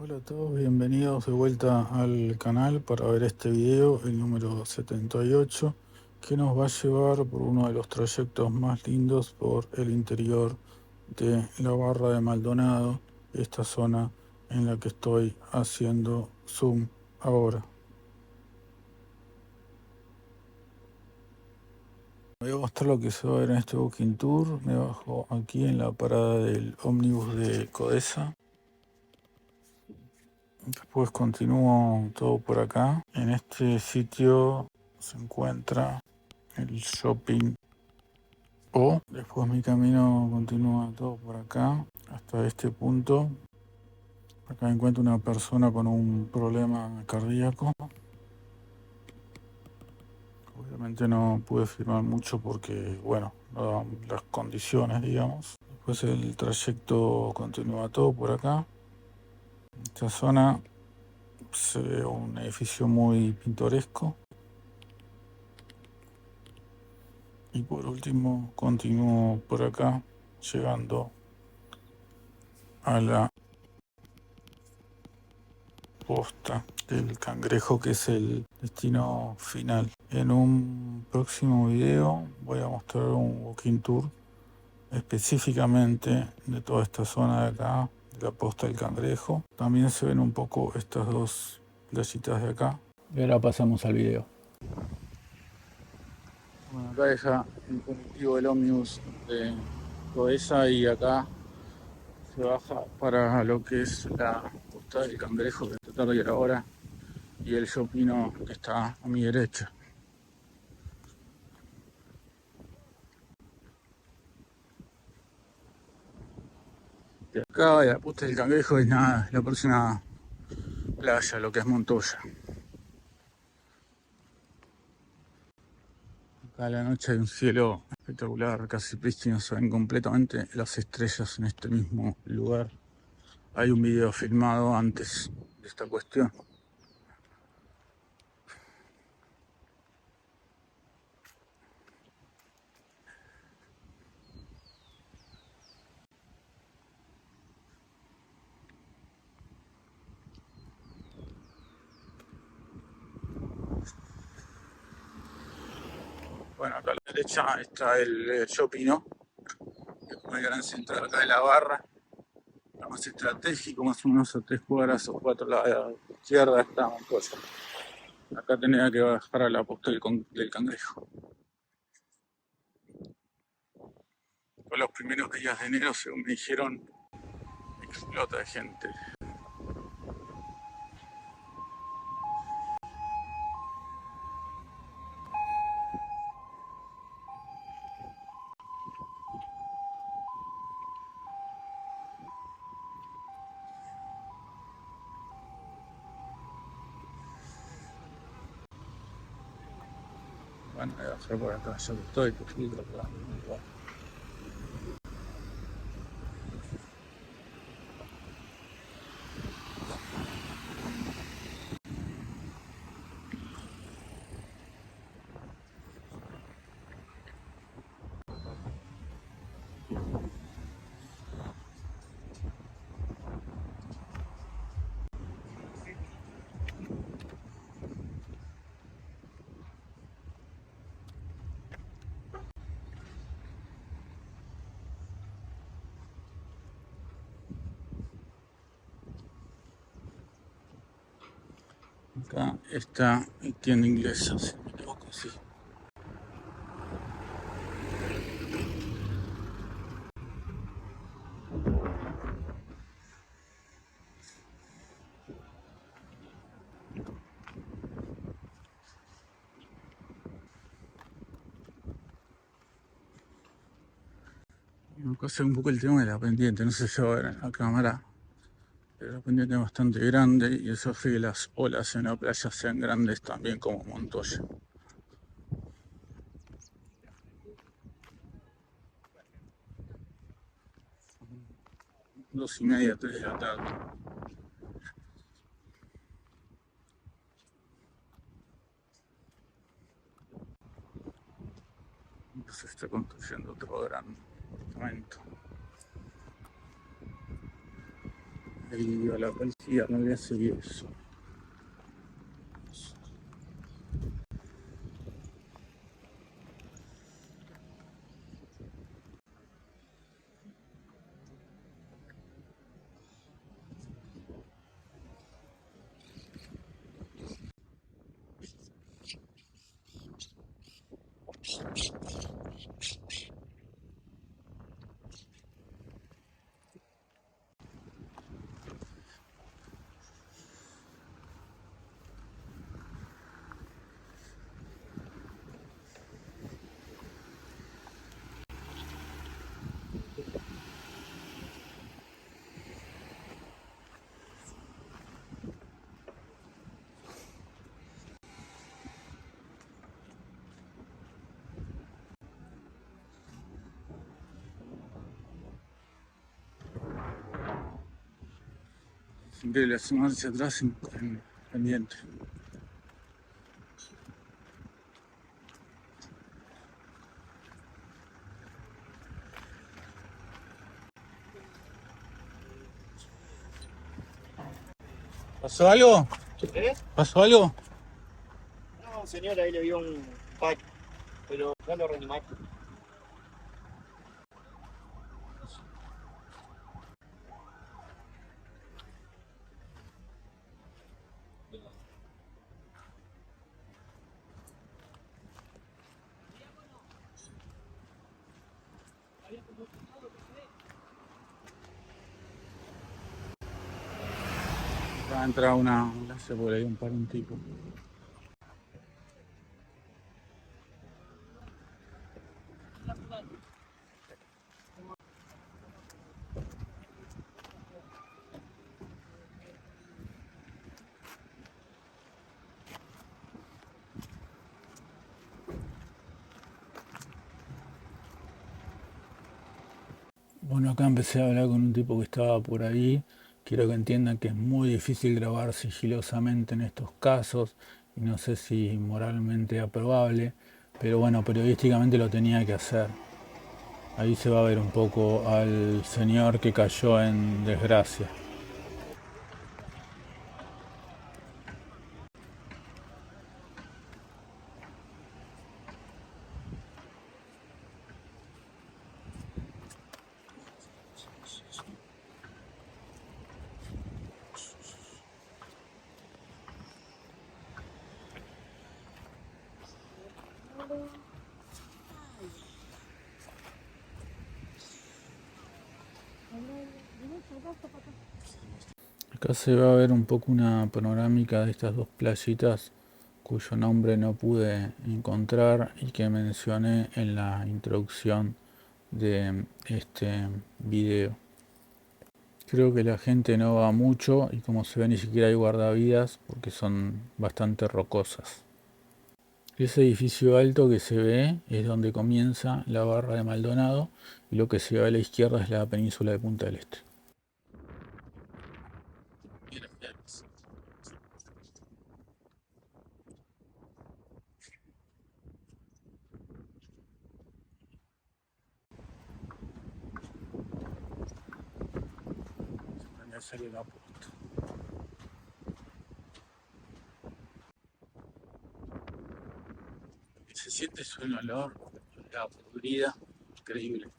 Hola a todos, bienvenidos de vuelta al canal para ver este video, el número 78, que nos va a llevar por uno de los trayectos más lindos por el interior de la Barra de Maldonado, esta zona en la que estoy haciendo zoom ahora. Voy a mostrar lo que se va a ver en este Walking Tour. Me bajo aquí en la parada del ómnibus de Codesa. Después continúo todo por acá. En este sitio se encuentra el shopping O. Después mi camino continúa todo por acá hasta este punto. Acá encuentro una persona con un problema cardíaco. Obviamente no pude filmar mucho porque, bueno, no daban las condiciones, digamos. Después el trayecto continúa todo por acá. En esta zona se ve un edificio muy pintoresco. Y por último continúo por acá, llegando a la posta del Cangrejo, que es el destino final. En un próximo video voy a mostrar un walking tour específicamente de toda esta zona de acá, de la posta del Cangrejo. También se ven un poco estas dos playitas de acá. Y ahora pasamos al video. Bueno, acá deja el colectivo del ómnibus de Codesa y acá se baja para lo que es la posta del Cangrejo, que esta tarde y ahora, y el Shopino, que está a mi derecha. De acá de la posta del Cangrejo es nada, la próxima playa, lo que es Montoya. Acá a la noche hay un cielo espectacular, casi prístino, se ven completamente las estrellas en este mismo lugar. Hay un video filmado antes de esta cuestión. Bueno, acá a la derecha está el Shopino, que es una gran central acá de la barra. Lo más estratégico, más o menos a 3 cuadras o 4 a la izquierda está Montoya. Acá tenía que bajar a la posta del Cangrejo. Fue los primeros días de enero, según me dijeron, explota de gente. Bueno, voy a bajar por acá, yo que estoy, por filtro acá. Acá está tienda inglesa, si no me equivoco, sí. Me pasa un poco el tema de la pendiente, no sé si va a ver en la cámara, pero la pendiente es bastante grande y eso hace que las olas en la playa sean grandes también como Montoya. 2:30, 3 de la tarde. Se está construyendo otro gran departamento. Y a la policía no le hace eso. Siempre le hace marcha atrás en pendiente. ¿Pasó algo? ¿Eh? ¿Pasó algo? No, señor, ahí le dio un pack, pero ya lo reanimé. Va a entrar una ambulancia por ahí, un tipo. Bueno, acá empecé a hablar con un tipo que estaba por ahí. Quiero que entiendan que es muy difícil grabar sigilosamente en estos casos y no sé si moralmente aprobable, pero bueno, periodísticamente lo tenía que hacer. Ahí se va a ver un poco al señor que cayó en desgracia. Acá se va a ver un poco una panorámica de estas dos playitas cuyo nombre no pude encontrar y que mencioné en la introducción de este video. Creo que la gente no va mucho y como se ve ni siquiera hay guardavidas porque son bastante rocosas. Ese edificio alto que se ve es donde comienza la barra de Maldonado y lo que se ve a la izquierda es la península de Punta del Este. Me sale la puerta. Se siente un olor, la podrida, increíble.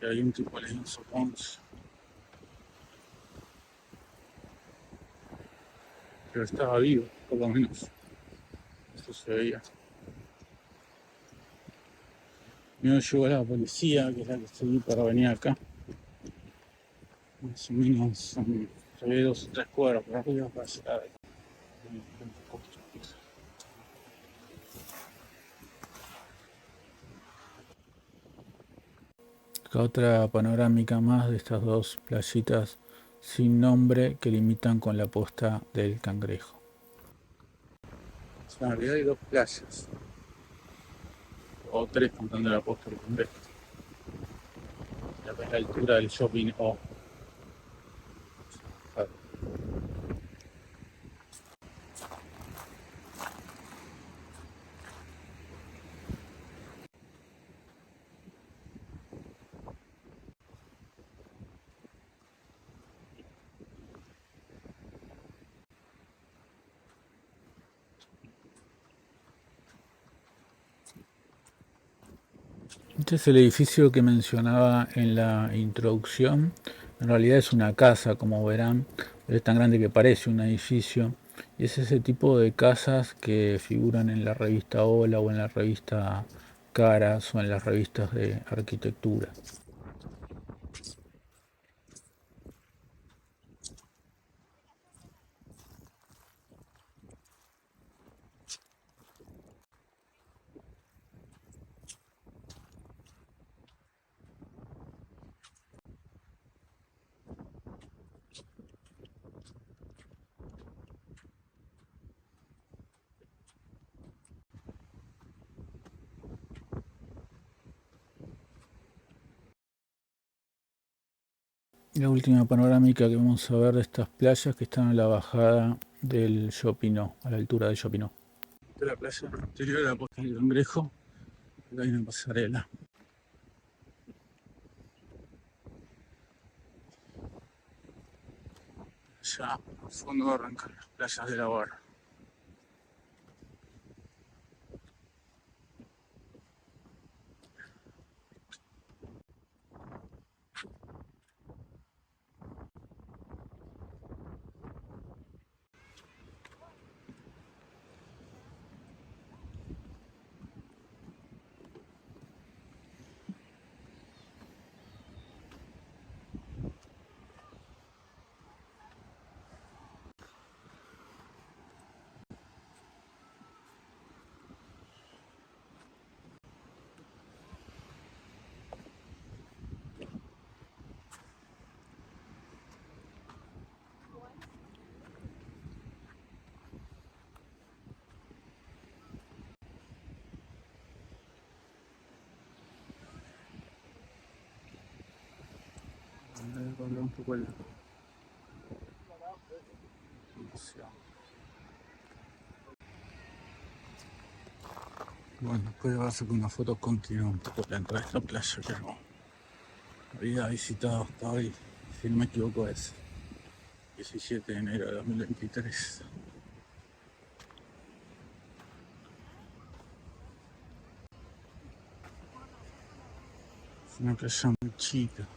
Y hay un tipo de Pons, pero estaba vivo, por lo menos. Eso se veía. No llegó la policía, que es la que seguí para venir acá. Más o menos son 2 o 3 cuadras por arriba para llegar ahí. Acá otra panorámica más de estas dos playitas sin nombre que limitan con la posta del Cangrejo. En realidad hay 2 playas, o 3 contando la posta del Cangrejo. A la altura del shopping O. Este es el edificio que mencionaba en la introducción. En realidad es una casa, como verán, pero es tan grande que parece un edificio. Y es ese tipo de casas que figuran en la revista Hola o en la revista Caras o en las revistas de arquitectura. La última panorámica que vamos a ver de estas playas que están a la bajada del Chopinó, a la altura de Chopinó. De la playa anterior a la Puerta del Cangrejo, acá hay una pasarela. Ya al fondo arrancan las playas de la Barra. Un poco el... Bueno, después de hacer una foto continua un poco la entrada de esta playa que no había visitado hasta hoy, si no me equivoco es 17 de enero de 2023. Es una playa muy chica.